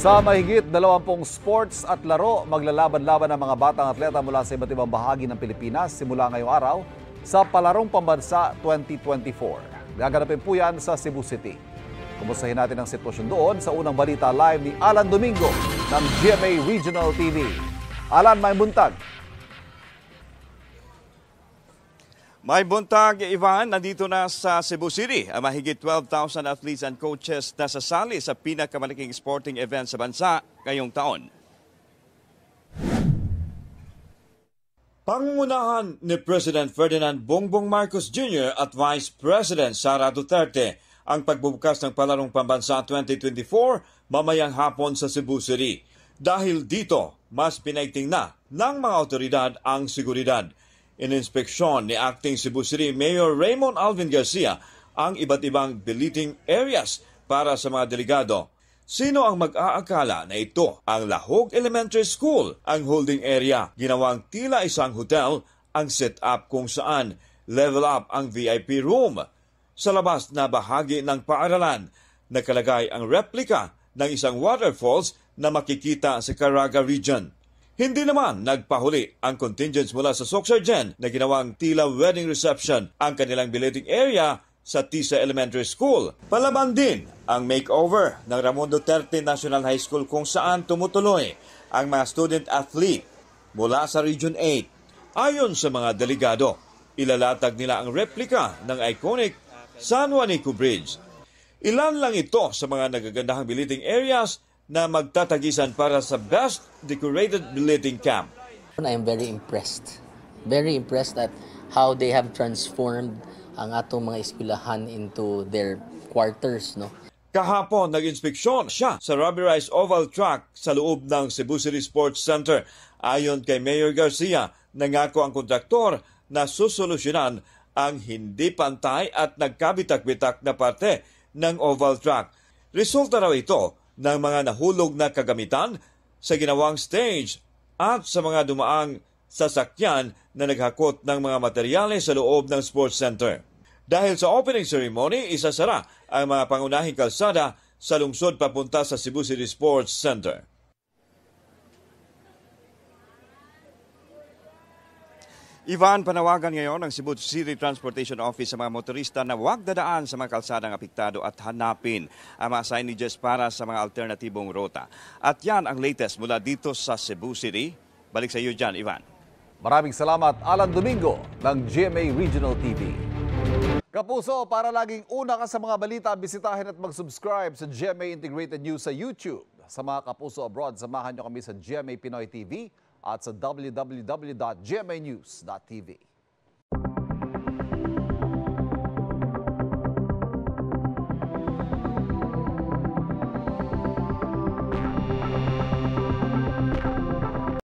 Sa mahigit 20 sports at laro, maglalaban-laban ang mga batang atleta mula sa iba't ibang bahagi ng Pilipinas simula ngayong araw sa Palarong Pambansa 2024. Gaganapin po yan sa Cebu City. Kumustahin natin ang sitwasyon doon sa unang balita live ni Alan Domingo ng GMA Regional TV. Alan, may buntag. May buntag, Ivan, nandito na sa Cebu City ang mahigit 12,000 athletes and coaches na sasali sa pinakamalaking sporting event sa bansa ngayong taon. Pangungunahan ni President Ferdinand Bongbong Marcos Jr. at Vice President Sara Duterte ang pagbubukas ng Palarong Pambansa 2024 mamayang hapon sa Cebu City. Dahil dito, mas pinaigting na ng mga otoridad ang seguridad. Ininspeksyon ni Acting Cebu City Mayor Raymond Alvin Garcia ang iba't ibang billeting areas para sa mga delegado. Sino ang mag-aakala na ito ang Lahog Elementary School, ang holding area? Ginawang tila isang hotel ang set-up kung saan level up ang VIP room. Sa labas na bahagi ng paaralan, nakalagay ang replika ng isang waterfalls na makikita sa Caraga region. Hindi naman nagpahuli ang contingents mula sa Sorsogen na ginawang tila wedding reception ang kanilang billeting area sa Tisa Elementary School. Palaban din ang makeover ng Ramon Duterte National High School kung saan tumutuloy ang mga student athlete mula sa Region 8. Ayon sa mga delegado, ilalatag nila ang replika ng iconic San Juanico Bridge. Ilan lang ito sa mga nagagandahang billeting areas na magtatagisan para sa Best Decorated Billeting Camp. I am very impressed at how they have transformed ang atong mga eskwelahan into their quarters, no? Kahapon, nag-inspeksyon siya sa rubberized oval track sa loob ng Cebu City Sports Center. Ayon kay Mayor Garcia, nangako ang kontraktor na susolusyonan ang hindi pantay at nagkabitak-bitak na parte ng oval track. Resulta raw ito ng mga nahulog na kagamitan sa ginawang stage at sa mga dumaang sasakyan na naghakot ng mga materyales sa loob ng sports center. Dahil sa opening ceremony, isasara ang mga pangunahing kalsada sa lungsod papunta sa Cebu City Sports Center. Ivan, panawagan ngayon ng Cebu City Transportation Office sa mga motorista na huwag dadaan sa mga kalsadang apektado at hanapin ang mga signages para sa mga alternatibong rota. At yan ang latest mula dito sa Cebu City. Balik sa iyo dyan, Ivan. Maraming salamat, Alan Domingo ng GMA Regional TV. Kapuso, para laging una ka sa mga balita, bisitahin at mag-subscribe sa GMA Integrated News sa YouTube. Sa mga kapuso abroad, samahan nyo kami sa GMA Pinoy TV at sa www.gmanews.tv.